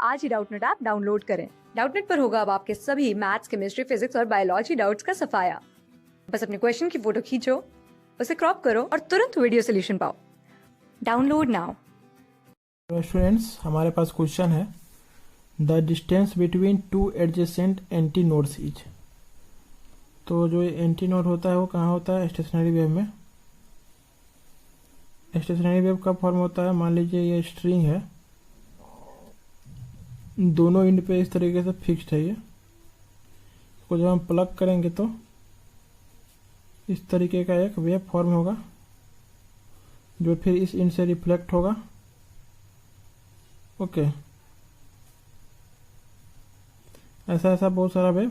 आज ही Doubtnut app download करें। Doubtnut पर होगा अब आपके सभी मैथ्स, केमिस्ट्री, फिजिक्स और बायोलॉजी डाउट्स का सफाया। बस अपने क्वेश्चन की फोटो खींचो, उसे क्रॉप करो और तुरंत वीडियो सोल्यूशन पाओ। Download now. स्टूडेंट्स, हमारे पास क्वेश्चन है the distance between two adjacent anti nodes is. तो जो एंटी नोड होता है वो कहाँ होता है? स्टेशनरी वेव में। स्टेशनरी वेव का फॉर्म होता है, मान लीजिए ये स्ट्रिंग है, दोनों एंड पे इस तरीके से फिक्स्ड है। ये इसको जब हम प्लग करेंगे तो इस तरीके का एक वेव फॉर्म होगा जो फिर इस एंड से रिफ्लेक्ट होगा। ओके, ऐसा ऐसा बहुत सारा वेव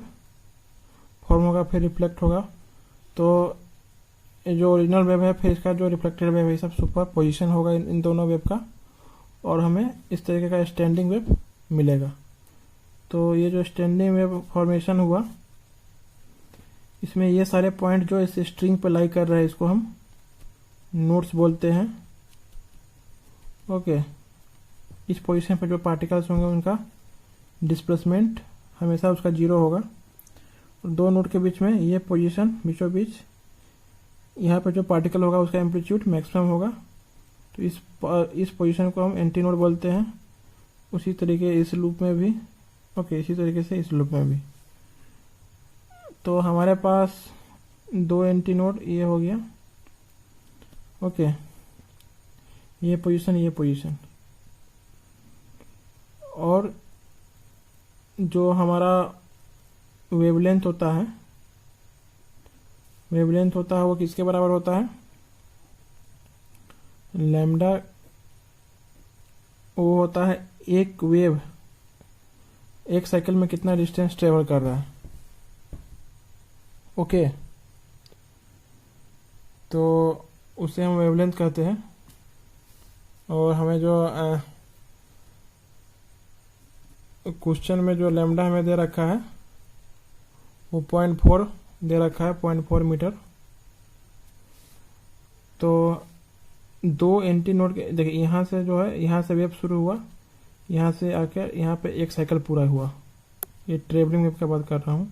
फॉर्म होगा, फिर रिफ्लेक्ट होगा। तो जो ओरिजिनल वेव है फिर इसका जो रिफ्लेक्टेड वेव है, सब सुपर पोजिशन होगा इन दोनों वेव का, और हमें इस तरीके का स्टैंडिंग वेव मिलेगा। तो ये जो स्टैंडिंग वेव फॉर्मेशन हुआ, इसमें ये सारे पॉइंट जो इस स्ट्रिंग पर लाई कर रहे हैं, इसको हम नोड्स बोलते हैं। ओके, इस पोजीशन पर जो पार्टिकल्स होंगे उनका डिस्प्लेसमेंट हमेशा उसका 0 होगा। और दो नोड के बीच में ये पोजीशन बीचों बीच, यहाँ पर जो पार्टिकल होगा उसका एम्पलीट्यूड मैक्सिमम होगा। तो इस पोजीशन को हम एंटी नोड बोलते हैं। उसी तरीके इस लूप में भी, ओके, इसी तरीके से इस लूप में भी। तो हमारे पास दो एंटी नोड ये हो गया। ओके, ये पोजीशन, ये पोजीशन, और जो हमारा वेवलेंथ होता है, वो किसके बराबर होता है? लैम्डा। वो होता है एक वेव एक साइकिल में कितना डिस्टेंस ट्रेवल कर रहा है। ओके, तो उसे हम वेवलेंथ कहते हैं। और हमें जो क्वेश्चन में जो लैम्डा हमें दे रखा है वो 0.4 दे रखा है, 0.4 मीटर। तो दो एंटी नोड के, देखिए यहाँ से जो है, यहाँ से वेव शुरू हुआ, यहाँ से आकर यहाँ पे एक साइकिल पूरा हुआ। ये ट्रेवलिंग वेव की बात कर रहा हूँ।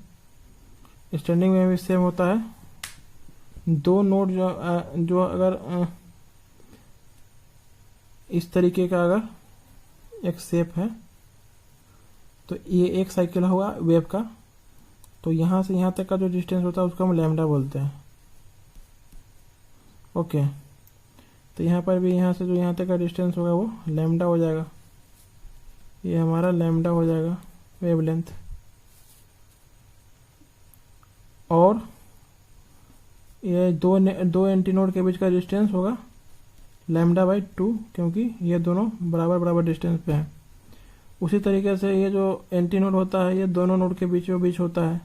स्टैंडिंग वेव भी सेम होता है। दो नोड जो अगर इस तरीके का अगर एक शेप है, तो ये एक साइकिल हुआ वेव का, तो यहाँ से यहाँ तक का जो डिस्टेंस होता है उसको हम लैम्डा बोलते हैं। ओके, तो यहाँ पर भी यहाँ से जो यहाँ तक का डिस्टेंस होगा वो लैम्डा हो जाएगा। ये हमारा लैम्डा हो जाएगा वेवलेंथ। और ये दो एंटी नोड के बीच का डिस्टेंस होगा लैम्डा बाई 2, क्योंकि ये दोनों बराबर बराबर डिस्टेंस पे हैं। उसी तरीके से ये जो एंटी नोड होता है ये दोनों नोड के बीचों बीच होता है,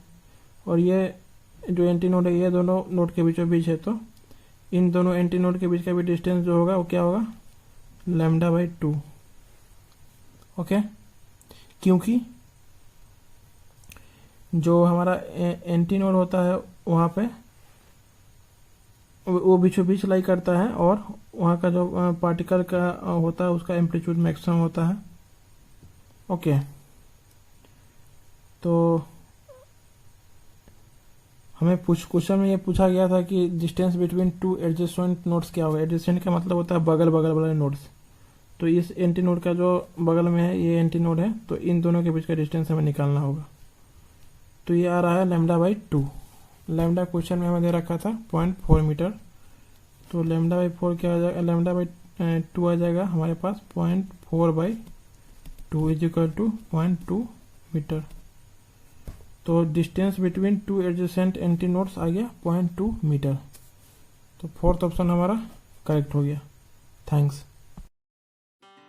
और ये जो एंटी नोड है ये दोनों नोड के बीचों बीच है। तो इन दोनों एंटी नोड के बीच का भी डिस्टेंस जो होगा वो क्या होगा? Lambda by 2। ओके, क्योंकि जो हमारा एंटी नोड होता है वहाँ पे वो बीचों बीच लाई करता है, और वहाँ का जो पार्टिकल का होता है उसका एम्पलीट्यूड मैक्सिमम होता है। ओके, तो हमें क्वेश्चन में ये पूछा गया था कि distance between two adjacent nodes क्या होगा। एडजेसेंट का मतलब होता है बगल बगल वाले नोड्स। तो इस एंटी नोड का जो बगल में है ये एंटी नोड है, तो इन दोनों के बीच का डिस्टेंस हमें निकालना होगा। तो ये आ रहा है लैम्डा बाई 2। लैम्डा क्वेश्चन में हमें दे रखा था 0.4 मीटर। तो लैम्डा बाई 4 क्या आ जाएगा? लैम्डा बाई 2 आ जाएगा हमारे पास 0.4 by 2 is equal to 0.2 metre. तो distance between two adjacent antinodes आ गया 0.2 मीटर। तो फोर्थ ऑप्शन हमारा करेक्ट हो गया। थैंक्स।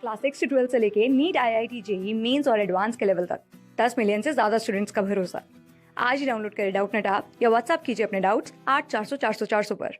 क्लास 6 से 12 से लेके नीट, IIT, JEE मेंस और एडवांस के लेवल तक 10 मिलियन से ज्यादा स्टूडेंट्स का भरोसा। आज ही डाउनलोड करें डाउटनेट ऐप या व्हाट्सएप कीजिए अपने डाउट्स 8400 400 400 पर।